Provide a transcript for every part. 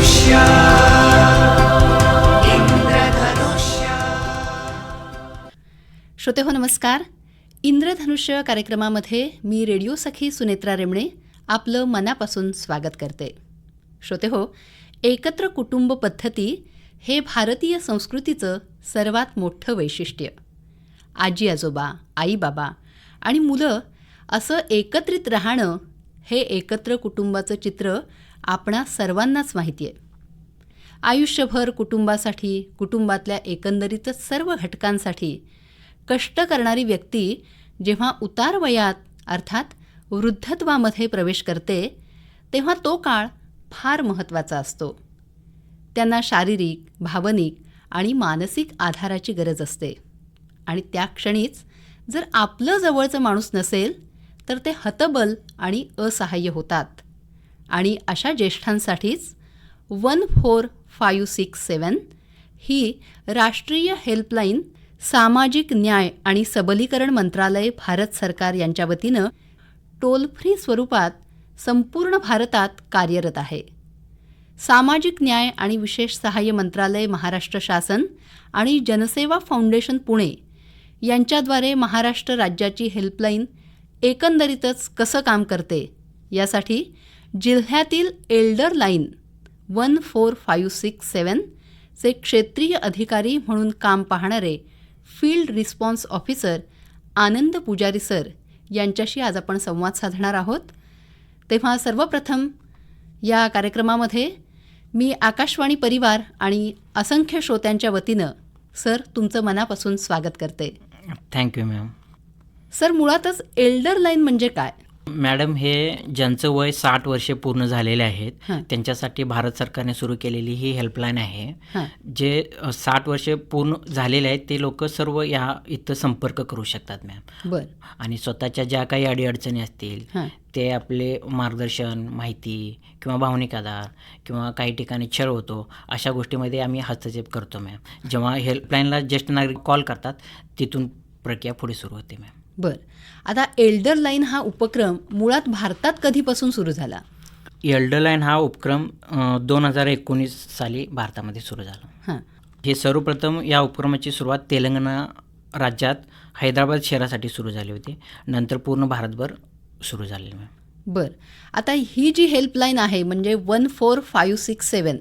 इंद्रधनुष्य इंद्रधनुष्य. श्रोते हो नमस्कार. इंद्रधनुष्य कार्यक्रमामध्ये मी रेडिओ सखी सुनेत्रा रेमणे आपलं मनापासून स्वागत करते. श्रोते हो, एकत्र कुटुंब पद्धती हे भारतीय संस्कृतीचं सर्वात मोठं वैशिष्ट्य. आजी आजोबा, आई बाबा आणि मुलं असं एकत्रित राहणं हे एकत्र कुटुंबाचं चित्र आपणा सर्वांनाच माहिती आहे. आयुष्यभर कुटुंबासाठी, कुटुंबातल्या एकंदरीतच सर्व घटकांसाठी कष्ट करणारी व्यक्ती जेव्हा उतार वयात अर्थात वृद्धत्वामध्ये प्रवेश करते तेव्हा तो काळ फार महत्त्वाचा असतो. त्यांना शारीरिक, भावनिक आणि मानसिक आधाराची गरज असते आणि त्या क्षणीच जर आपलं जवळचं माणूस नसेल तर ते हतबल आणि असहाय्य होतात. आणि अशा ज्येष्ठांसाठीच 14567 ही राष्ट्रीय हेल्पलाईन सामाजिक न्याय आणि सबलीकरण मंत्रालय भारत सरकार यांच्या वतीनं टोल फ्री स्वरूपात संपूर्ण भारतात कार्यरत आहे. सामाजिक न्याय आणि विशेष सहाय्य मंत्रालय महाराष्ट्र शासन आणि जनसेवा फाउंडेशन पुणे यांच्याद्वारे महाराष्ट्र राज्याची हेल्पलाईन एकंदरीतच कसं काम करते यासाठी जिल्ह्यातील एल्डर लाईन 14567 चे क्षेत्रीय अधिकारी म्हणून काम पाहणारे फील्ड रिस्पॉन्स ऑफिसर आनंद पुजारी सर यांच्याशी आज आपण संवाद साधणार आहोत. तेव्हा सर्वप्रथम या कार्यक्रमामध्ये मी आकाशवाणी परिवार आणि असंख्य श्रोत्यांच्या वतीनं सर तुमचं मनापासून स्वागत करते. Thank you ma'am. सर, मुळातच एल्डर लाईन म्हणजे काय? मॅडम, हे ज्यांचं वय 60 वर्षे पूर्ण झालेले आहेत हां. त्यांच्यासाठी भारत सरकारने सुरू केलेली ही हेल्पलाईन आहे. हां. जे 60 वर्षे पूर्ण झालेले आहेत ते लोक सर्व या इथं संपर्क करू शकतात मॅम. बरं. आणि स्वतःच्या ज्या काही अडीअडचणी असतील हां. ते आपले मार्गदर्शन, माहिती किंवा भावनिक आधार किंवा काही ठिकाणी छळ होतो अशा गोष्टीमध्ये आम्ही हस्तक्षेप करतो मॅम. जेव्हा हेल्पलाईनला ज्येष्ठ नागरिक कॉल करतात तिथून प्रक्रिया पुढे सुरू होते मॅम. बरं. आता एल्डर लाईन हा उपक्रम मुळात भारतात कधीपासून सुरू झाला? एल्डर लाईन हा उपक्रम 2019 साली भारतामध्ये सुरू झाला. हां. हे सर्वप्रथम या उपक्रमाची सुरुवात तेलंगणा राज्यात हैदराबाद शहरासाठी सुरू झाली होती. नंतर पूर्ण भारतभर सुरू झालेली मॅम. बरं. आता ही जी हेल्पलाईन आहे म्हणजे 14567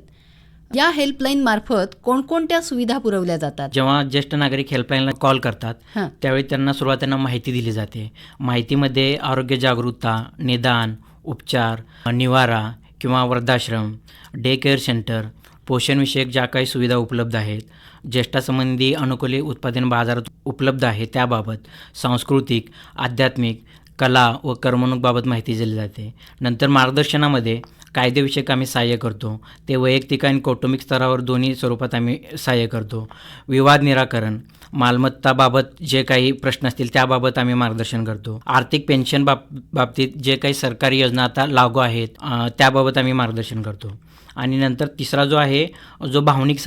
या हेल्पलाईन मार्फत कोणकोणत्या सुविधा पुरवल्या जातात? जेव्हा ज्येष्ठ नागरिक हेल्पलाईनला कॉल करतात हां. त्यावेळी त्यांना सुरुवातीला माहिती दिली जाते. माहितीमध्ये आरोग्य जागरूकता, निदान, उपचार, निवारा किंवा वृद्धाश्रम, डे केअर सेंटर, पोषणविषयक ज्या काही सुविधा उपलब्ध आहेत, ज्येष्ठासंबंधी अनुकूल उत्पादन बाजारात उपलब्ध आहे त्याबाबत, सांस्कृतिक, आध्यात्मिक, कला व करमणूकबाबत माहिती दिली जाते. नंतर मार्गदर्शनामध्ये कायदेविषयक आम्ही सहाय्य करतो. ते वैयक्तिक आणि कौटुंबिक स्तरावर दोन्ही स्वरूपात आम्ही सहाय्य करतो. विवाद निराकरण, मालमत्ताबाबत जे काही प्रश्न असतील त्याबाबत आम्ही मार्गदर्शन करतो. आर्थिक पेन्शन बाबतीत जे काही सरकारी योजना आता लागू आहेत त्याबाबत आम्ही मार्गदर्शन करतो. आणि नंतर तिसरा जो आहे जो भावनिक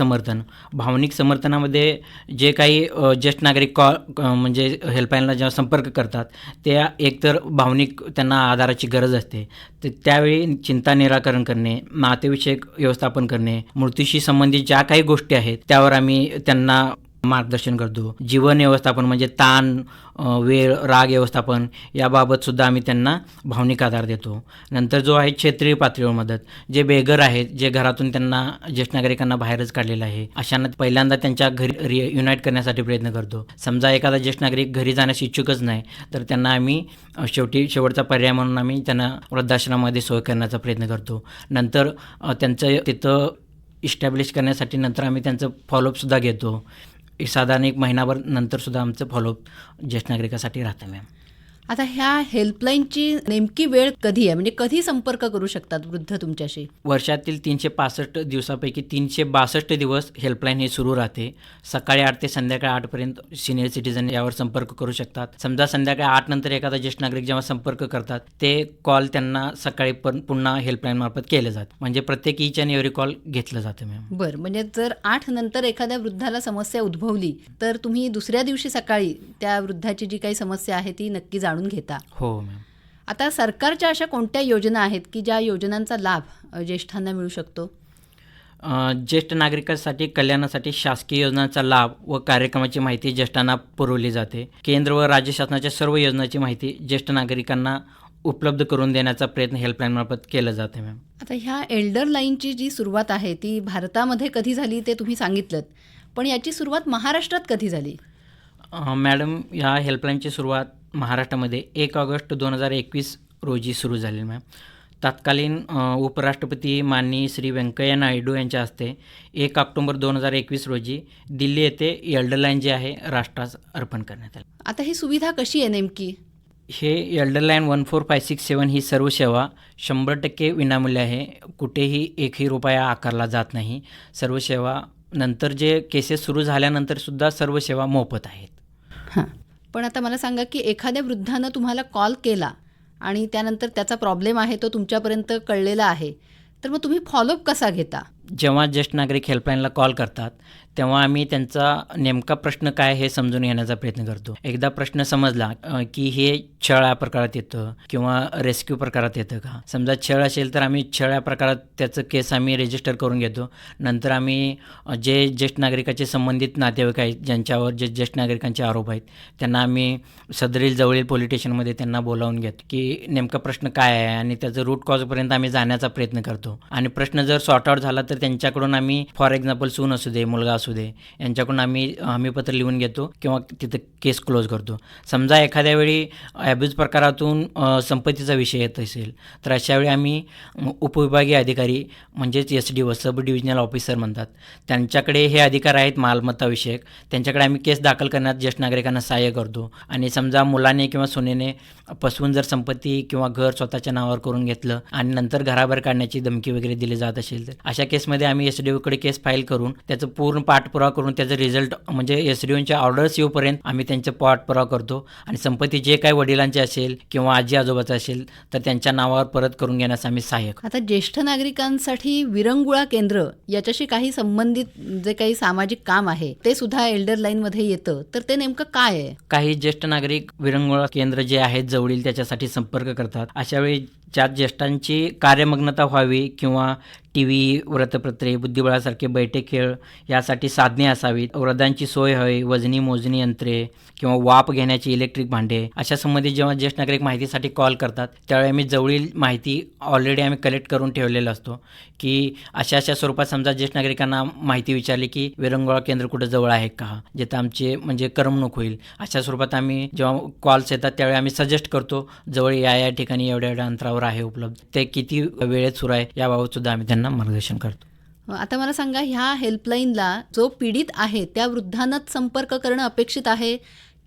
समर्थनामध्ये जे काही ज्येष्ठ नागरिक म्हणजे हेल्पलाईनला जेव्हा संपर्क करतात ते एकतर भावनिक त्यांना आधाराची गरज असते तर त्यावेळी चिंता निराकरण करणे, नातेविषयक व्यवस्थापन करणे, मृत्यूशी संबंधित ज्या काही गोष्टी आहेत त्यावर आम्ही त्यांना मार्गदर्शन करतो. जीवन व्यवस्थापन म्हणजे ताण, वेळ, राग व्यवस्थापन याबाबत सुद्धा आम्ही त्यांना भावनिक आधार देतो. नंतर जो आहे क्षेत्रीय पातळीवर मदत, जे बेघर आहेत, जे घरातून त्यांना ज्येष्ठ नागरिकांना बाहेरच काढलेलं आहे अशांना पहिल्यांदा त्यांच्या घरी रियुनाईट करण्यासाठी प्रयत्न करतो. समजा एखादा ज्येष्ठ नागरिक घरी जाण्यास इच्छुकच नाही तर त्यांना आम्ही शेवटचा पर्याय म्हणून आम्ही त्यांना वृद्धाश्रमामध्ये सोय करण्याचा प्रयत्न करतो. नंतर त्यांचं तिथं इस्टॅब्लिश करण्यासाठी नंतर आम्ही त्यांचं फॉलोअपसुद्धा घेतो. साधारण 1 महिनाभर नंतरसुद्धा आमचं फॉलोअप ज्येष्ठ नागरिकासाठी राहतं मॅम. आता ह्या हेल्पलाईनची नेमकी वेळ कधी आहे, म्हणजे कधी संपर्क करू शकतात वृद्ध तुमच्याशी? वर्षातील 365 दिवसापैकी 362 दिवस हेल्पलाईन ही सुरू राहते. सकाळी 8 ते संध्याकाळी 8पर्यंत सिनियर सिटीजन यावर संपर्क करू शकतात. समजा संध्याकाळी 8 नंतर एखादा ज्येष्ठ नागरिक जेव्हा संपर्क करतात ते कॉल त्यांना सकाळी पुन्हा हेल्पलाईन मार्फत केले जातात. म्हणजे प्रत्येक ईच अँड एव्हरी कॉल घेतलं जातं मॅम. बरं, म्हणजे जर 8 नंतर एखाद्या वृद्धाला समस्या उद्भवली तर तुम्ही दुसऱ्या दिवशी सकाळी त्या वृद्धाची जी काही समस्या आहे ती नक्की जाणून घेता? हो मॅम. आता सरकारच्या अशा कोणत्या योजना आहेत की ज्या योजनांचा लाभ ज्येष्ठांना मिळू शकतो? ज्येष्ठ नागरिकांसाठी कल्याणासाठी शासकीय योजनांचा लाभ व कार्यक्रमाची माहिती ज्येष्ठांना पुरवली जाते. केंद्र व राज्य शासनाच्या सर्व योजनांची माहिती ज्येष्ठ नागरिकांना उपलब्ध करून देण्याचा प्रयत्न हेल्पलाईनमार्फत केला जाते मॅम. आता ह्या एल्डर लाईनची जी सुरुवात आहे ती भारतामध्ये कधी झाली ते तुम्ही सांगितलंत, पण याची सुरुवात महाराष्ट्रात कधी झाली? मॅडम, ह्या हेल्पलाईनची सुरुवात महाराष्ट्रामध्ये 1 ऑगस्ट 2021 रोजी सुरू झाली मॅम. तत्कालीन उपराष्ट्रपती माननीय श्री व्यंकय्या नायडू यांच्या हस्ते 1 ऑक्टोबर 2021 रोजी दिल्ली येथे एल्डर लाईन जे आहे राष्ट्रास अर्पण करण्यात आली. आता ही सुविधा कशी आहे नेमकी? हे एल्डर लाईन 14567 ही सर्व सेवा 100% विनामूल्य आहे. कुठेही एकही रुपया आकारला जात नाही. सर्व सेवा नंतर जे केसेस सुरू झाल्यानंतरसुद्धा सर्व सेवा मोफत आहेत. हां, पण आता मला सांगा की एखाद्या वृद्धानं तुम्हाला कॉल केला आणि त्यानंतर त्याचा प्रॉब्लेम आहे तो तुमच्यापर्यंत कळलेला आहे, तर मग तुम्ही फॉलोअप कसा घेता? जेव्हा ज्येष्ठ नागरिक हेल्पलाईनला कॉल करतात तेव्हा आम्ही त्यांचा नेमका प्रश्न काय हे समजून घेण्याचा प्रयत्न करतो. एकदा प्रश्न समजला की हे छळ या प्रकारात येतं किंवा रेस्क्यू प्रकारात येतं का. समजा छळ असेल तर आम्ही छळ या प्रकारात त्याचं केस आम्ही रजिस्टर करून घेतो. नंतर आम्ही जे ज्येष्ठ नागरिकाचे संबंधित नातेवाईक आहेत ज्यांच्यावर जे ज्येष्ठ नागरिकांचे आरोप आहेत त्यांना आम्ही सदरील जवळील पोलीस स्टेशनमध्ये त्यांना बोलावून घेतो की नेमका प्रश्न काय आहे आणि त्याचं रूट कॉजपर्यंत आम्ही जाण्याचा प्रयत्न करतो. आणि प्रश्न जर सॉर्ट आउट झाला तर त्यांच्याकडून आम्ही फॉर एक्झाम्पल सून असू दे, मुलगा असू दे, यांच्याकडून आम्ही हमीपत्र लिहून घेतो किंवा तिथं केस क्लोज करतो. समजा एखाद्या वेळी ॲब्यूज प्रकारातून संपत्तीचा विषय येत असेल तर अशावेळी आम्ही उपविभागीय अधिकारी म्हणजेच SD सब डिव्हिजनल ऑफिसर म्हणतात त्यांच्याकडे हे अधिकार आहेत मालमत्ताविषयक. त्यांच्याकडे आम्ही केस दाखल करण्यात ज्येष्ठ नागरिकांना सहाय्य करतो. आणि समजा मुलाने किंवा सुनेने फसवून जर संपत्ती किंवा घर स्वतःच्या नावावर करून घेतलं आणि नंतर घराबाहेर काढण्याची धमकी वगैरे दिली जात असेल तर अशा केसमध्ये आम्ही SDOकडे केस फाईल करून त्याचं पूर्ण पाठपुरावा करून त्याचं रिझल्ट म्हणजे SDOच्या ऑर्डर्स येऊपर्यंत आम्ही त्यांचं पाठपुरावा करतो. आणि संपत्ती जे काही वडिलांची असेल किंवा आजी आजोबाचं असेल तर त्यांच्या नावावर परत करून घेण्यास आम्ही सहाय्य करतो. आता ज्येष्ठ नागरिकांसाठी विरंगुळा केंद्र याच्याशी काही संबंधित जे काही सामाजिक काम आहे ते सुद्धा एल्डर लाईनमध्ये येतं, तर ते नेमकं काय आहे? काही ज्येष्ठ नागरिक विरंगुळा केंद्र जे आहेत जवळील त्याच्यासाठी संपर्क करतात. अशावेळी ज्या ज्येष्ठांची कार्यमग्नता व्हावी किंवा TV, व्रतपत्रे, बुद्धिबळासारखे बैठे खेळ यासाठी साधने असावीत, वृद्धांची सोय हवी, वजनी मोजणी यंत्रे किंवा वाप घेण्याची इलेक्ट्रिक भांडे अशा संबंधित जेव्हा ज्येष्ठ नागरिक माहितीसाठी कॉल करतात त्यावेळी आम्ही जवळील माहिती ऑलरेडी आम्ही कलेक्ट करून ठेवलेलं असतो की अशा स्वरूपात समजा ज्येष्ठ नागरिकांना माहिती विचारली की विरंगुळा केंद्र कुठं जवळ आहे का, जिथं आमचे म्हणजे करमणूक होईल, अशा स्वरूपात आम्ही जेव्हा कॉल्स येतात त्यावेळी आम्ही सजेस्ट करतो जवळ या ठिकाणी एवढ्या अंतरावर आहे उपलब्ध, ते किती वेळेत सुरू आहे याबाबत सुद्धा आम्ही त्यांना मार्गदर्शन करतो. आता मला सांगा, ह्या हेल्पलाईनला जो पीडित आहे त्या वृद्धांनाच संपर्क करणं अपेक्षित आहे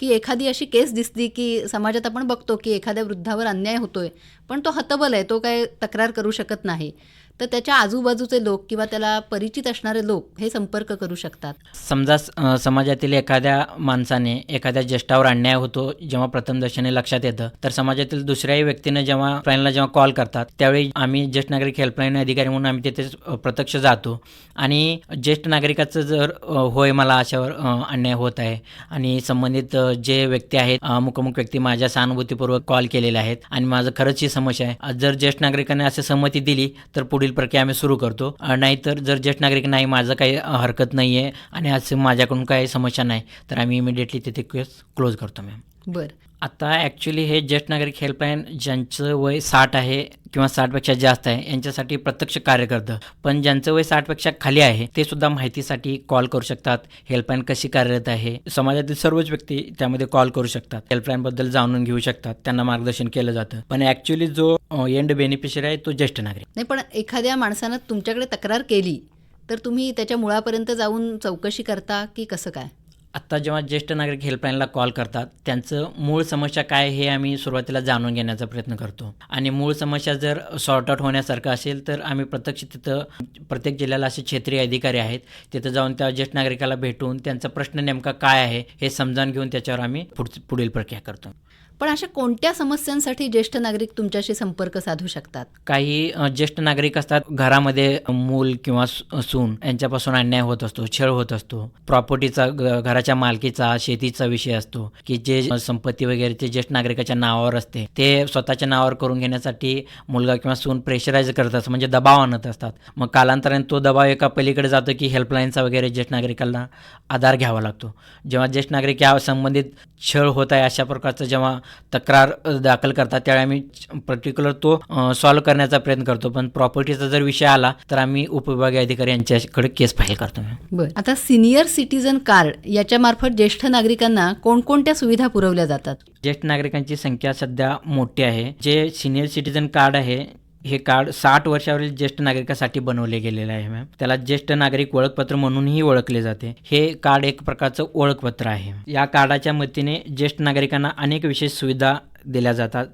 की एखादी अशी केस दिसली की समाजात आपण बघतो की एखाद्या वृद्धावर अन्याय होतोय पण तो हतबल आहे, तो काय तक्रार करू शकत नाही, तर त्याच्या आजूबाजूचे लोक किंवा त्याला परिचित असणारे लोक हे संपर्क करू शकतात? समजा समाजातील एखाद्या माणसाने एखाद्या ज्येष्ठावर अन्याय होतो जेव्हा प्रथमदर्शनी लक्षात येतं तर समाजातील दुसऱ्याही व्यक्तीने जेव्हा हेल्पलाईनला जेव्हा कॉल करतात त्यावेळी आम्ही ज्येष्ठ नागरिक हेल्पलाईन अधिकारी म्हणून आम्ही तिथे प्रत्यक्ष जातो. आणि ज्येष्ठ नागरिकाचं जर होय मला अशावर अन्याय होत आहे आणि संबंधित जे व्यक्ती आहेत अमुक व्यक्ती माझ्या सहानुभूतीपूर्वक कॉल केलेले आहेत आणि माझं खरंच ही समस्या आहे, जर ज्येष्ठ नागरिकांनी असं संमती दिली तर पुढील प्रक्रिया आम्ही सुरू करतो. नाहीतर जर ज्येष्ठ नागरिक नाही माझं काही हरकत नाही आहे आणि असं माझ्याकडून काही समस्या नाही तर आम्ही इमिडिएटली तिथे केस क्लोज करतो मॅम. बरं, आता ॲक्च्युली हे ज्येष्ठ नागरिक हेल्पलाईन ज्यांचं वय 60 आहे किंवा 60पेक्षा जास्त आहे यांच्यासाठी प्रत्यक्ष कार्य करतं. पण ज्यांचं वय 60पेक्षा खाली आहे ते सुद्धा माहितीसाठी कॉल करू शकतात. हेल्पलाईन कशी कार्यरत आहे समाजातील सर्वच व्यक्ती त्यामध्ये कॉल करू शकतात, हेल्पलाईनबद्दल जाणून घेऊ शकतात, त्यांना मार्गदर्शन केलं जातं. पण ॲक्च्युली जो एंड बेनिफिशियरी आहे तो ज्येष्ठ नागरिक नाही. पण एखाद्या माणसानं तुमच्याकडे तक्रार केली तर तुम्ही त्याच्या मुळापर्यंत जाऊन चौकशी करता की कसं काय? आत्ता जेव्हा ज्येष्ठ नागरिक हेल्पलाईनला कॉल करतात त्यांचं मूळ समस्या काय हे आम्ही सुरुवातीला जाणून घेण्याचा प्रयत्न करतो. आणि मूळ समस्या जर सॉर्ट आउट होण्यासारखं असेल तर आम्ही प्रत्यक्ष तिथं प्रत्येक जिल्ह्याला असे क्षेत्रीय अधिकारी आहेत तिथं जाऊन त्या ज्येष्ठ नागरिकाला भेटून त्यांचा प्रश्न नेमका काय आहे हे समजावून घेऊन त्याच्यावर आम्ही पुढील प्रक्रिया करतो. पण अशा कोणत्या समस्यांसाठी ज्येष्ठ नागरिक तुमच्याशी संपर्क साधू शकतात? काही ज्येष्ठ नागरिक असतात, घरामध्ये मूल किंवा सून यांच्यापासून अन्याय होत असतो, छळ होत असतो, प्रॉपर्टीचा घराच्या मालकीचा शेतीचा विषय असतो, की जे संपत्ती वगैरे ते ज्येष्ठ नागरिकाच्या नावावर असते ते स्वतःच्या नावावर करून घेण्यासाठी मुलगा किंवा सून प्रेशराईज करत असतात, म्हणजे दबाव आणत असतात. मग कालांतराने तो दबाव एका पलीकडे जातो की हेल्पलाईनचा वगैरे ज्येष्ठ नागरिकांना आधार घ्यावा लागतो. जेव्हा ज्येष्ठ नागरिक या संबंधित छळ होत आहे अशा प्रकारचं जेव्हा तक्रार दाखल करतात त्यावेळी आम्ही पर्टिक्युलर तो सॉल्व्ह करण्याचा प्रयत्न करतो. पण प्रॉपर्टीचा जर विषय आला तर आम्ही उपविभागीय अधिकारी यांच्याकडे केस फाईल करतो. बरं, आता सिनियर सिटीजन कार्ड याच्या मार्फत ज्येष्ठ नागरिकांना कोणकोणत्या सुविधा पुरवल्या जातात? ज्येष्ठ नागरिकांची संख्या सध्या मोठी आहे. जे सिनियर सिटीजन कार्ड आहे हे कार्ड 60 वर्षावरील ज्येष्ठ नागरिकासाठी बनवले गेलेलं आहे मॅम. त्याला ज्येष्ठ नागरिक ओळखपत्र म्हणूनही ओळखले जाते. हे कार्ड एक प्रकारचं ओळखपत्र आहे. या कार्डाच्या मदतीने ज्येष्ठ नागरिकांना अनेक विशेष सुविधा दिल्या जातात,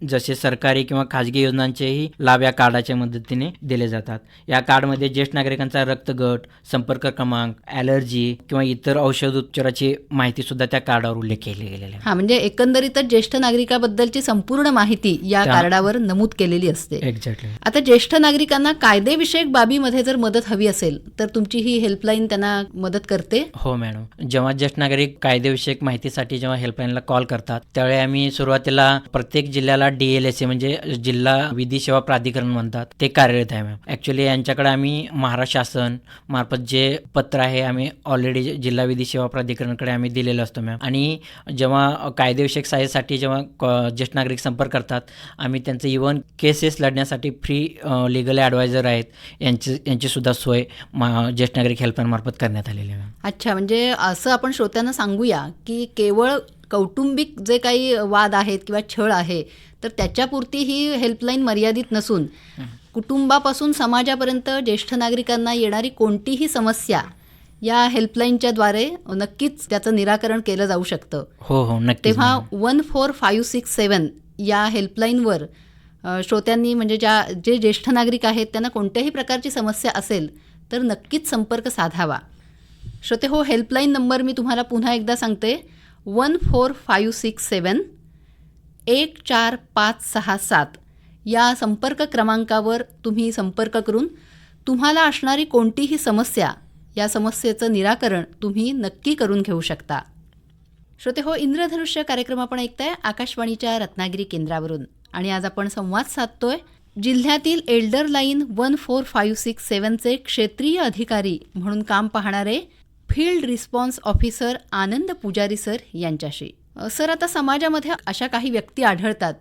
जसे सरकारी किंवा खाजगी योजनांचेही लाभ या कार्डाच्या मदतीने दिले जातात. या कार्डमध्ये ज्येष्ठ नागरिकांचा रक्तगट, संपर्क क्रमांक, ॲलर्जी किंवा इतर औषध उपचाराची माहिती सुद्धा त्या कार्डावर उल्लेख केले गेलेले आहे. हा, म्हणजे एकंदरीतच ज्येष्ठ नागरिकाबद्दलची संपूर्ण माहिती या कार्डावर नमूद केलेली असते. एक्झॅक्टली. आता ज्येष्ठ नागरिकांना कायदेविषयक बाबीमध्ये जर मदत हवी असेल तर तुमची ही हेल्पलाईन त्यांना मदत करते? हो मॅडम. जेव्हा ज्येष्ठ नागरिक कायदेविषयक माहितीसाठी जेव्हा हेल्पलाईनला कॉल करतात त्यावेळी आम्ही सुरुवातीला प्रत्येक जिल्ह्याला DLSA म्हणजे जिल्हा विधी सेवा प्राधिकरण म्हणतात ते कार्यरत आहे मॅम. ॲक्च्युली यांच्याकडे आम्ही महाराष्ट्र शासन मार्फत जे पत्र आहे आम्ही ऑलरेडी जिल्हा विधी सेवा प्राधिकरणाकडे आम्ही दिलेलं असतो मॅम. आणि जेव्हा कायदेविषयक सहाय्यासाठी जेव्हा ज्येष्ठ नागरिक संपर्क करतात आम्ही त्यांचं इव्हन केसेस लढण्यासाठी फ्री लिगल ॲडवायझर आहेत यांची सुद्धा सोय ज्येष्ठ नागरिक हेल्पलाईन मार्फत करण्यात आलेली आहे मॅम. अच्छा, म्हणजे असं आपण श्रोत्यांना सांगूया की केवळ कौटुंबिक जे काही वाद आहेत किंवा छळ आहे तर त्याच्यापुरती ही हेल्पलाईन मर्यादित नसून कुटुंबापासून समाजापर्यंत ज्येष्ठ नागरिकांना येणारी कोणतीही समस्या या हेल्पलाईनच्या द्वारे नक्कीच त्याचं निराकरण केलं जाऊ शकतं. हो नक्की. तेव्हा 14567 या हेल्पलाईनवर श्रोत्यांनी म्हणजे जे ज्येष्ठ नागरिक आहेत त्यांना कोणत्याही प्रकारची समस्या असेल तर नक्कीच संपर्क साधावा. श्रोते हो, हेल्पलाईन नंबर मी तुम्हाला पुन्हा एकदा सांगते, 14567 14567 या संपर्क क्रमांकावर तुम्ही संपर्क करून तुम्हाला असणारी कोणतीही समस्या या समस्येचं निराकरण तुम्ही नक्की करून घेऊ शकता. श्रोते हो, इंद्रधनुष्य कार्यक्रम आपण ऐकताय आकाशवाणीच्या रत्नागिरी केंद्रावरून आणि आज आपण संवाद साधतोय जिल्ह्यातील एल्डर लाईन 14567चे क्षेत्रीय अधिकारी म्हणून काम पाहणारे फील्ड रिस्पॉन्स ऑफिसर आनंद पुजारी सर यांच्याशी. सर, आता समाजामध्ये अशा काही व्यक्ती आढळतात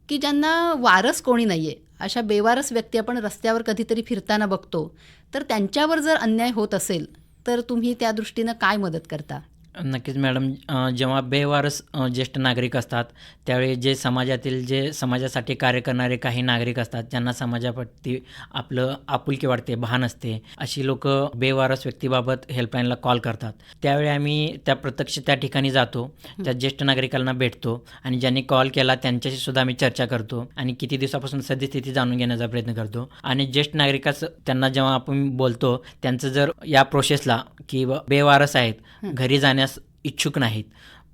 की ज्यांना वारस कोणी नाही आहे. अशा बेवारस व्यक्ती आपण रस्त्यावर कधीतरी फिरताना बघतो. तर त्यांच्यावर जर अन्याय होत असेल तर तुम्ही त्या दृष्टीनं काय मदत करता? नक्कीच मॅडम. जेव्हा बेवारस ज्येष्ठ नागरिक असतात त्यावेळी जे समाजासाठी कार्य करणारे काही नागरिक असतात ज्यांना समाजाप्रती आपलं आपुलकी वाटते, भान असते, अशी लोक बेवारस व्यक्तीबाबत हेल्पलाईनला कॉल करतात. त्यावेळी आम्ही प्रत्यक्ष त्या ठिकाणी जातो, त्या ज्येष्ठ नागरिकांना भेटतो आणि ज्यांनी कॉल केला त्यांच्याशी सुद्धा आम्ही चर्चा करतो आणि किती दिवसापासून सद्यस्थिती जाणून घेण्याचा प्रयत्न करतो. आणि ज्येष्ठ नागरिकाचं त्यांना जेव्हा आपण बोलतो त्यांचं जर या प्रोसेसला की बेवारस आहेत, घरी जाण्यास इच्छुक नाहीत,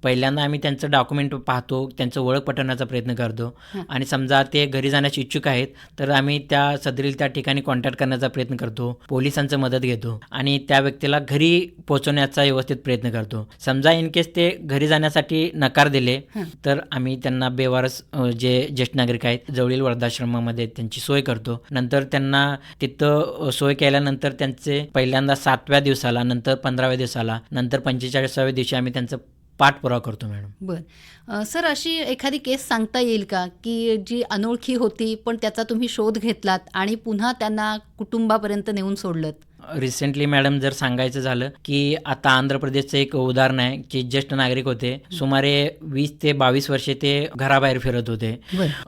पहिल्यांदा आम्ही त्यांचं डॉक्युमेंट पाहतो, त्यांचं ओळख पटवण्याचा प्रयत्न करतो आणि समजा ते घरी जाण्याची इच्छुक आहेत तर आम्ही त्या ठिकाणी कॉन्टॅक्ट करण्याचा प्रयत्न करतो, पोलिसांचं मदत घेतो आणि त्या व्यक्तीला घरी पोहोचवण्याचा व्यवस्थित प्रयत्न करतो. समजा इन केस ते घरी जाण्यासाठी नकार दिले तर आम्ही त्यांना बेवारस जे ज्येष्ठ नागरिक आहेत जवळील वृद्धाश्रमामध्ये त्यांची सोय करतो. नंतर त्यांना तिथं सोय केल्यानंतर त्यांचे पहिल्यांदा 7व्या दिवसाला, नंतर 15व्या दिवसाला, नंतर 45व्या दिवशी आम्ही त्यांचं पाठपुरावा करतो मॅडम. बरं सर, अशी एखादी केस सांगता येईल का की जी अनोळखी होती पण त्याचा तुम्ही शोध घेतलात आणि पुन्हा त्यांना कुटुंबापर्यंत नेऊन सोडलं? रिसेंटली मॅडम जर सांगायचं झालं की आता आंध्र प्रदेशचं एक उदाहरण आहे की ज्येष्ठ नागरिक होते, सुमारे 20 ते 22 वर्षे ते घराबाहेर फिरत होते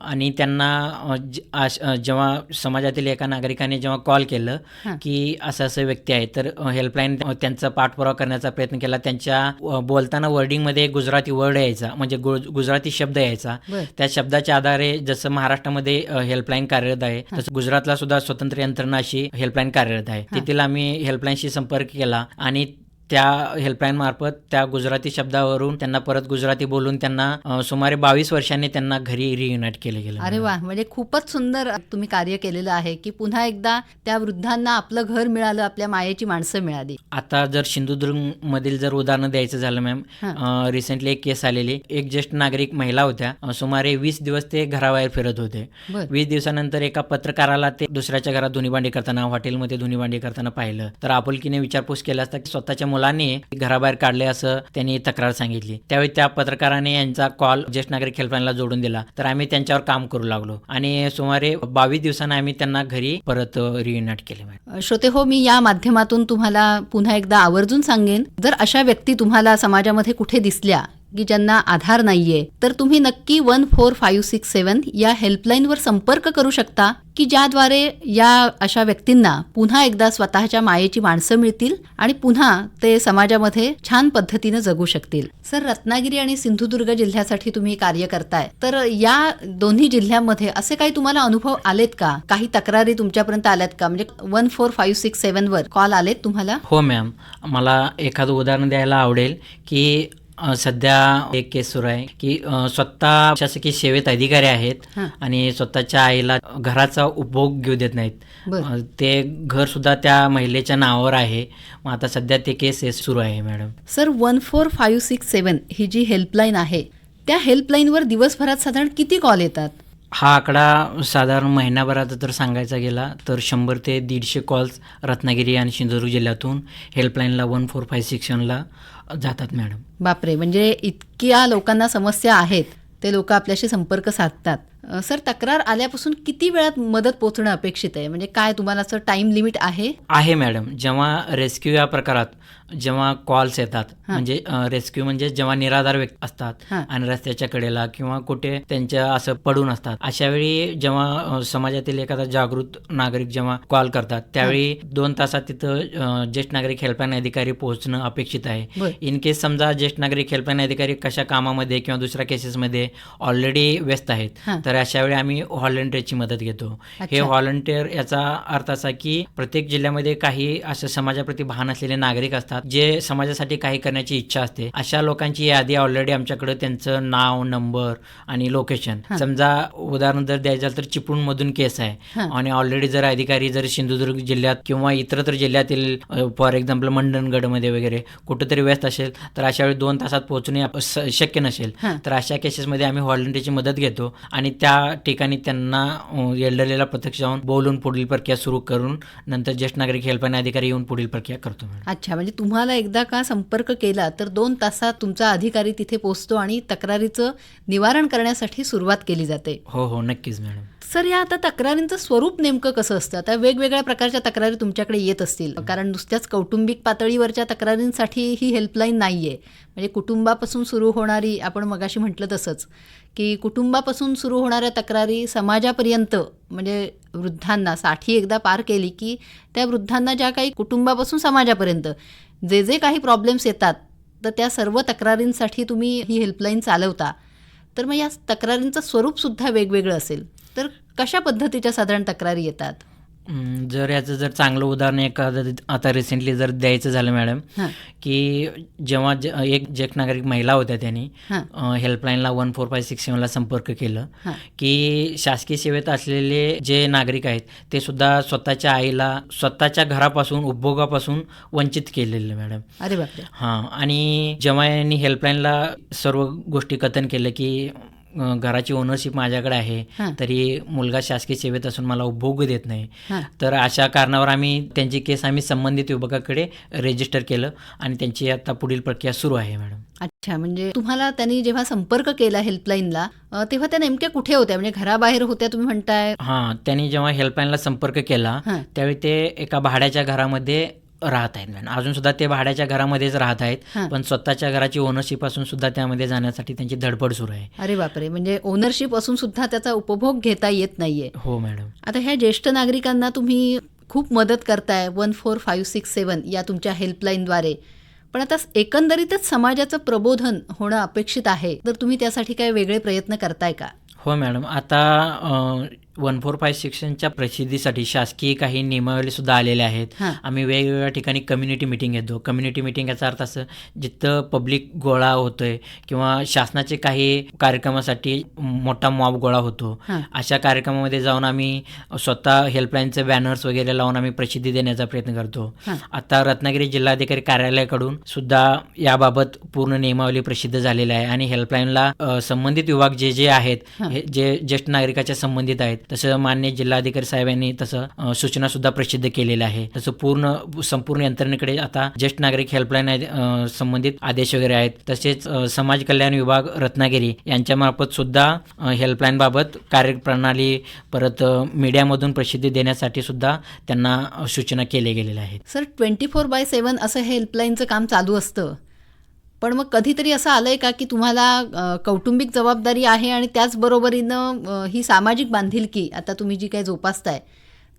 आणि त्यांना जेव्हा समाजातील एका नागरिकाने जेव्हा कॉल केलं की असं व्यक्ती आहे तर हेल्पलाईन त्यांचा पाठपुरावा करण्याचा प्रयत्न केला. त्यांच्या बोलताना वर्डिंगमध्ये गुजराती वर्ड यायचा, म्हणजे गुजराती शब्द यायचा. त्या शब्दाच्या आधारे जसं महाराष्ट्रामध्ये हेल्पलाईन कार्यरत आहे तसं गुजरातला सुद्धा स्वतंत्र यंत्रणा अशी हेल्पलाईन कार्यरत आहे. तिथील आम्ही हेल्पलाईनशी संपर्क केला आणि त्या हेल्पलाईनमार्फत त्या गुजराती शब्दावरून त्यांना परत गुजराती बोलून त्यांना सुमारे 22 वर्षांनी त्यांना घरी रियुनाईट केलं गेलं. अरे वा, म्हणजे खूपच सुंदर तुम्ही कार्य केलेलं आहे की पुन्हा एकदा त्या वृद्धांना आपलं घर मिळालं, आपल्या मायेची माणसं मिळाली. आता जर सिंधुदुर्ग मधील जर उदाहरण द्यायचं झालं मॅम, रिसेंटली एक केस आलेली. एक ज्येष्ठ नागरिक महिला होत्या, सुमारे 20 दिवस ते घराबाहेर फिरत होते. 20 दिवसानंतर एका पत्रकाराला ते दुसऱ्याच्या घरात धुणीभांडी करताना, हॉटेलमध्ये धुणीभांडी करताना पाहिलं. तर आपुलकीने विचारपूस केला असता की स्वतःच्या मुलांनी घराबाहेर काढले असं त्यांनी तक्रार सांगितली. त्यावेळी त्या पत्रकाराने यांचा कॉल ज्येष्ठ नागरिक हेल्पलाईनला जोडून दिला. तर आम्ही त्यांच्यावर काम करू लागलो आणि सुमारे 22 दिवसांना आम्ही त्यांना घरी परत रियुनाईट केले. श्रोते हो, मी या माध्यमातून तुम्हाला पुन्हा एकदा आवर्जून सांगेन, जर अशा व्यक्ती तुम्हाला समाजामध्ये कुठे दिसल्या की ज्यांना आधार नाहीये, तर तुम्ही नक्की 14567 या हेल्पलाईनवर संपर्क करू शकता की ज्याद्वारे या अशा व्यक्तींना पुन्हा एकदा स्वतःच्या मायेची माणसं मिळतील आणि पुन्हा ते समाजामध्ये छान पद्धतीने जगू शकतील. सर, रत्नागिरी आणि सिंधुदुर्ग जिल्ह्यासाठी तुम्ही कार्य करताय, तर या दोन्ही जिल्ह्यांमध्ये असे काही तुम्हाला अनुभव आलेत का? काही तक्रारी तुमच्यापर्यंत आल्यात का? म्हणजे 14567 वर कॉल आलेत तुम्हाला? हो मॅम, मला एखादं उदाहरण द्यायला आवडेल की सध्या एक केस सुरू आहे की स्वतः शासकीय सेवेत अधिकारी आहेत आणि स्वतःच्या आईला घराचा उपभोग घेऊ देत नाहीत. ते घर सुद्धा त्या महिलेच्या नावावर आहे. मग आता सध्या ते केस सुरू आहे मॅडम. सर, 14567 ही जी हेल्पलाईन आहे, त्या हेल्पलाईनवर दिवसभरात साधारण किती कॉल येतात? हा आकडा साधारण महिनाभरात जर सांगायचा गेला तर 100 ते 150 कॉल्स रत्नागिरी आणि सिंधुदुर्ग जिल्ह्यातून हेल्पलाईनला 14567ला जातात मॅडम. बापरे, म्हणजे इतक्या लोकांना समस्या आहेत, ते लोक आपल्याशी संपर्क साधतात. सर, तक्रार आल्यापासून किती वेळात मदत पोहोचणं अपेक्षित आहे? म्हणजे काय तुम्हाला असं टाइम लिमिट आहे? आहे मॅडम. जेव्हा रेस्क्यू या प्रकारात जेव्हा कॉल्स येतात, म्हणजे रेस्क्यू म्हणजे जेव्हा निराधार व्यक्ती असतात आणि रस्त्याच्या कडेला किंवा कुठे त्यांच्या असं पडून असतात, अशा वेळी जेव्हा समाजातील एखादा जागृत नागरिक जेव्हा कॉल करतात, त्यावेळी 2 तासात तिथं ज्येष्ठ नागरिक हेल्पलाईन अधिकारी पोहोचणं अपेक्षित आहे. इन केस समजा ज्येष्ठ नागरिक हेल्पलाईन अधिकारी कशा कामामध्ये किंवा दुसऱ्या केसेसमध्ये ऑलरेडी व्यस्त आहेत, तर अशा वेळी आम्ही व्हॉलंटिअरची मदत घेतो. हे व्हॉलंटिअर याचा अर्थ असा की प्रत्येक जिल्ह्यामध्ये काही असं समाजाप्रती भान असलेले नागरिक असतात जे समाजासाठी काही करण्याची इच्छा असते. अशा लोकांची यादी ऑलरेडी आमच्याकडे, त्यांचं नाव, नंबर आणि लोकेशन. समजा उदाहरण जर द्यायचं झालं तर चिपळूण मधून केस आहे आणि ऑलरेडी जर अधिकारी जर सिंधुदुर्ग जिल्ह्यात किंवा इतरत्र जिल्ह्यातील फॉर एक्झाम्पल मंडणगडमध्ये वगैरे कुठेतरी व्यस्त असेल, तर अशा वेळी 2 तासात पोहोचणे शक्य नसेल, तर अशा केसेसमध्ये आम्ही व्हॉलंटिअरची मदत घेतो आणि त्या ठिकाणी त्यांना एल्डरलीला प्रत्यक्ष जाऊन बोलून पुढील प्रक्रिया सुरू करून नंतर ज्येष्ठ नागरिक हेल्पलाईन अधिकारी येऊन पुढील प्रक्रिया करतो. अच्छा, म्हणजे तुम्हाला एकदा का संपर्क केला तर 2 तासात तुमचा अधिकारी तिथे पोहोचतो आणि तक्रारीचं निवारण करण्यासाठी सुरुवात केली जाते. हो हो, नक्कीच मॅडम. सर, या आता तक्रारींचं स्वरूप नेमकं कसं असतं? आता वेगवेगळ्या प्रकारच्या तक्रारी तुमच्याकडे येत असतील, कारण नुसत्याच कौटुंबिक पातळीवरच्या तक्रारींसाठी ही हेल्पलाईन नाहीये. म्हणजे कुटुंबापासून सुरू होणारी, आपण मगाशी म्हटलं तसंच की कुटुंबापासून सुरू होणाऱ्या तक्रारी समाजापर्यंत, म्हणजे वृद्धांना 60 एकदा पार केली की त्या वृद्धांना ज्या काही कुटुंबापासून समाजापर्यंत जे जे काही प्रॉब्लेम्स येतात, तर त्या सर्व तक्रारींसाठी तुम्ही ही हेल्पलाईन चालवता. तर मग या तक्रारींचं स्वरूपसुद्धा वेगवेगळं असेल, तर कशा पद्धतीच्या साधारण तक्रारी येतात? जर याचं जर चांगलं उदाहरण एखादं आता रिसेंटली जर द्यायचं झालं मॅडम, की जेव्हा एक ज्येष्ठ नागरिक महिला होत्या, त्यांनी हेल्पलाईनला 14567ला संपर्क केलं की शासकीय सेवेत असलेले जे नागरिक आहेत ते सुद्धा स्वतःच्या आईला स्वतःच्या घरापासून, उपभोगापासून वंचित केलेलं मॅडम. अरे बापरे. आणि जेव्हा यांनी हेल्पलाईनला सर्व गोष्टी कथन केलं की घराची ओनरशिप माझ्याकडे आहे, तरी मुलगा शासकीय सेवेत असून मला उपभोग देत नाही, तर अशा कारणावर आम्ही त्यांची केस संबंधित विभागाकडे रजिस्टर केलं आणि त्यांची आता पुढील प्रक्रिया सुरू आहे मॅडम. अच्छा, म्हणजे तुम्हाला त्यांनी जेव्हा संपर्क केला हेल्पलाईनला, तेव्हा त्या नेमक्या कुठे होत्या? म्हणजे घराबाहेर होत्या तुम्ही म्हणताय? त्यांनी जेव्हा हेल्पलाईनला संपर्क केला त्यावेळी ते एका भाड्याच्या घरामध्ये राहत आहेत मॅडम. अजून सुद्धा ते भाड्याच्या घरामध्येच राहत आहेत, पण स्वतःच्या घराची ओनरशिप असून सुद्धा त्यामध्ये जाण्यासाठी त्यांची धडपड सुरू आहे. अरे बापरे, म्हणजे ओनरशिप असून सुद्धा त्याचा उपभोग घेता येत नाहीये. हो मॅडम. आता ह्या ज्येष्ठ नागरिकांना तुम्ही खूप मदत करताय 14567 या तुमच्या हेल्पलाईनद्वारे, पण आता एकंदरीतच समाजाचं प्रबोधन होणं अपेक्षित आहे, तर तुम्ही त्यासाठी काय वेगळे प्रयत्न करताय का? हो मॅडम. आता 1456च्या प्रसिद्धीसाठी शासकीय काही नियमावलीसुद्धा आलेल्या आहेत. हां. आम्ही वेगवेगळ्या ठिकाणी कम्युनिटी मिटिंग घेतो. कम्युनिटी मिटिंग याचा अर्थ असं जिथं पब्लिक गोळा होतोय किंवा शासनाचे काही कार्यक्रमासाठी मोठा मॉब गोळा होतो. हां. अशा कार्यक्रमामध्ये जाऊन आम्ही स्वतः हेल्पलाईनचे बॅनर्स वगैरे लावून आम्ही प्रसिद्धी देण्याचा प्रयत्न करतो. हां. आता रत्नागिरी जिल्हाधिकारी कार्यालयाकडून सुद्धा याबाबत पूर्ण नियमावली प्रसिद्ध झालेली आहे आणि हेल्पलाईनला संबंधित विभाग जे आहेत हे जे ज्येष्ठ नागरिकाच्या संबंधित आहेत तसं मान्य जिल्हाधिकारी साहेबांनी तसं सूचना सुद्धा प्रसिद्ध केलेल्या आहे. तसं संपूर्ण यंत्रणेकडे आता ज्येष्ठ नागरिक हेल्पलाईन संबंधित आदेश वगैरे आहेत. तसेच समाज कल्याण विभाग रत्नागिरी यांच्यामार्फत सुद्धा हेल्पलाईन बाबत कार्यप्रणाली परत मीडियामधून प्रसिद्धी देण्यासाठी सुद्धा त्यांना सूचना केल्या गेलेल्या आहेत. सर 24/7 असं हे हेल्पलाईनचं काम चालू असतं, पण मग कधीतरी असं आलंय का की तुम्हाला कौटुंबिक जबाबदारी आहे आणि त्याचबरोबरीनं ही सामाजिक बांधिलकी आता तुम्ही जी काही जोपासताय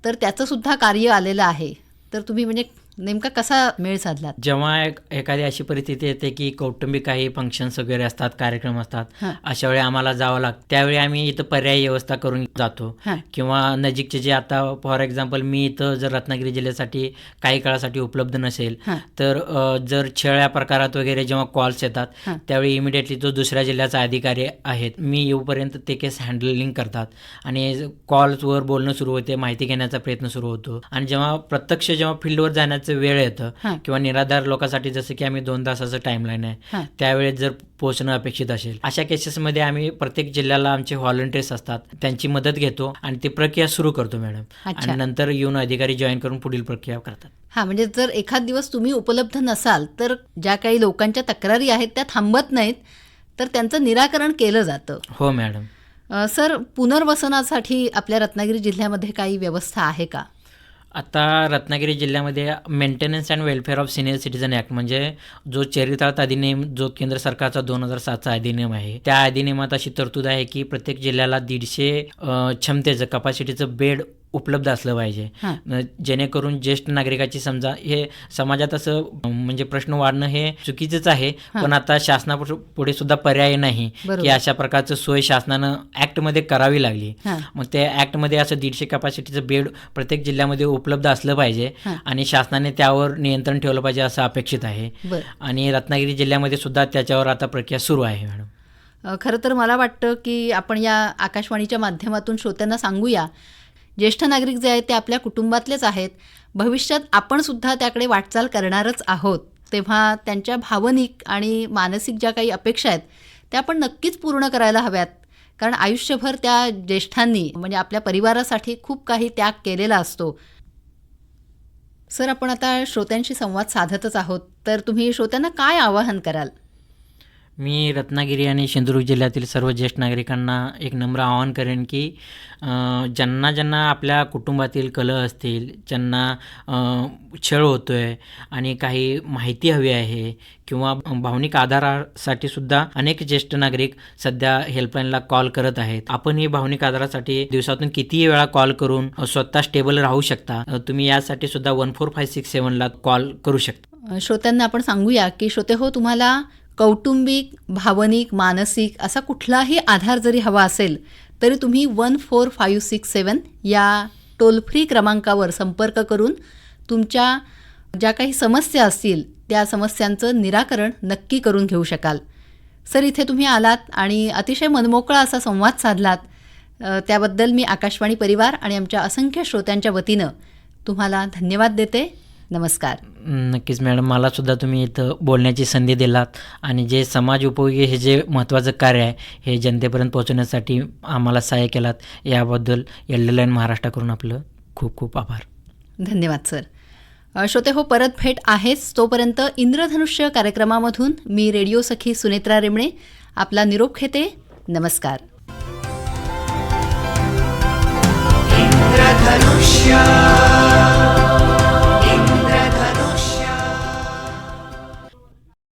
तर त्याचं सुद्धा कार्य आलेलं आहे, तर तुम्ही म्हणजे नेमका कसा मेळ साधलात? जेव्हा एखादी अशी परिस्थिती येते की कौटुंबिक काही फंक्शन्स वगैरे असतात, कार्यक्रम असतात, हां. अशा वेळी आम्हाला जावं लागतं. त्यावेळी आम्ही इथं पर्यायी व्यवस्था करून जातो. हां. किंवा नजीकचे जे आता फॉर एक्झाम्पल मी इथं जर रत्नागिरी जिल्ह्यासाठी काही काळासाठी उपलब्ध नसेल हां. तर जर छेळ्या प्रकारात वगैरे जेव्हा कॉल्स येतात हां. त्यावेळी इमिडिएटली जो दुसऱ्या जिल्ह्याचा अधिकारी आहेत मी येऊपर्यंत ते केस हँडलिंग करतात आणि कॉल्सवर बोलणं सुरू होते, माहिती घेण्याचा प्रयत्न सुरू होतो. आणि जेव्हा फील्डवर जाण्याचं वेळ येतं हां. किंवा निराधार लोकांसाठी जसं की आम्ही 2 तासाचं टाईमलाईन आहे हां. त्यावेळेस जर पोहोचणं अपेक्षित असेल अशा केसेसमध्ये आम्ही प्रत्येक जिल्ह्याला आमचे व्हॉलंटियर्स असतात त्यांची मदत घेतो आणि ती प्रक्रिया सुरू करतो मॅडम. अच्छा. आणि नंतर येऊन अधिकारी जॉईन करून पुढील प्रक्रिया करतात. हां, म्हणजे जर एखाद दिवस तुम्ही उपलब्ध नसाल तर ज्या काही लोकांच्या तक्रारी आहेत त्या थांबत नाहीत, तर त्यांचं निराकरण केलं जातं. हो मॅडम. सर पुनर्वसनासाठी आपल्या रत्नागिरी जिल्ह्यामध्ये काही व्यवस्था आहे का? आता रत्नागिरी जिल्ह्यामध्ये maintenance and welfare of senior citizen act म्हणजे जो चरितार्थ अधिनियम जो केंद्र सरकारचा 2007चा अधिनियम आहे त्या अधिनियमात अशी तरतूद आहे की प्रत्येक जिल्ह्याला 150 क्षमतेचं कपॅसिटीचं बेड उपलब्ध असलं पाहिजे. जेणेकरून ज्येष्ठ नागरिकाची समजा हे समाजात असं म्हणजे प्रश्न वाढणं हे चुकीचंच आहे, पण आता शासनापुढे सुद्धा पर्याय नाही की अशा प्रकारचं सोय शासनानं ॲक्टमध्ये करावी लागली. मग त्या ॲक्टमध्ये असं 150 कॅपॅसिटीचं बेड प्रत्येक जिल्ह्यामध्ये उपलब्ध असलं पाहिजे आणि शासनाने त्यावर नियंत्रण ठेवलं पाहिजे असं अपेक्षित आहे. आणि रत्नागिरी जिल्ह्यामध्ये सुद्धा त्याच्यावर आता प्रक्रिया सुरू आहे मॅडम. खरं तर मला वाटतं की आपण या आकाशवाणीच्या माध्यमातून श्रोत्यांना सांगूया, ज्येष्ठ नागरिक जे आहेत ते आपल्या कुटुंबातलेच आहेत, भविष्यात आपण सुद्धा त्याकडे वाटचाल करणारच आहोत, तेव्हा त्यांच्या भावनिक आणि मानसिक ज्या काही अपेक्षा आहेत त्या आपण नक्कीच पूर्ण करायला हव्यात. कारण आयुष्यभर त्या ज्येष्ठांनी म्हणजे आपल्या परिवारासाठी खूप काही त्याग केलेला असतो. सर आपण आता श्रोत्यांशी संवाद साधतच आहोत, तर तुम्ही श्रोत्यांना काय आवाहन कराल? मी रत्नागिरी आणि सिंधुदुर्ग जिल्ह्यातील सर्व ज्येष्ठ नागरिकांना एक नम्र आवाहन करेन की ज्यांना आपल्या कुटुंबातील कलह असतील, ज्यांना छळ होतो आहे आणि काही माहिती हवी आहे किंवा भावनिक आधारासाठी सुद्धा अनेक ज्येष्ठ नागरिक सध्या हेल्पलाईनला कॉल करत आहेत. आपण ही भावनिक आधारासाठी दिवसातून कितीही वेळा कॉल करून स्वतः स्टेबल राहू शकता. तुम्ही यासाठी सुद्धा 14567ला कॉल करू शकता. श्रोत्यांना आपण सांगूया की श्रोते हो, तुम्हाला कौटुंबिक, भावनिक, मानसिक असा कुठलाही आधार जरी हवा असेल तरी तुम्ही 14567 या टोल फ्री क्रमांकावर संपर्क करून तुमच्या ज्या काही समस्या असतील त्या समस्यांचं निराकरण नक्की करून घेऊ शकाल. सर इथे तुम्ही आलात आणि अतिशय मनमोकळा असा संवाद साधलात, त्याबद्दल मी आकाशवाणी परिवार आणि आमच्या असंख्य श्रोत्यांच्या वतीनं तुम्हाला धन्यवाद देते. नमस्कार. नक्कीच मॅडम, मला सुद्धा तुम्ही इथं बोलण्याची संधी दिलात आणि जे समाज उपयोगी हे जे महत्त्वाचं कार्य आहे हे जनतेपर्यंत पोहोचवण्यासाठी आम्हाला सहाय्य केलात, याबद्दल एल्डरलाईन महाराष्ट्राकडून आपलं खूप खूप आभार. धन्यवाद सर. श्रोते हो, परत भेट आहेच. तोपर्यंत इंद्रधनुष्य कार्यक्रमामधून मी रेडिओ सखी सुनेत्रा रेमणे आपला निरोप घेते. नमस्कार. इंद्रधनुष्य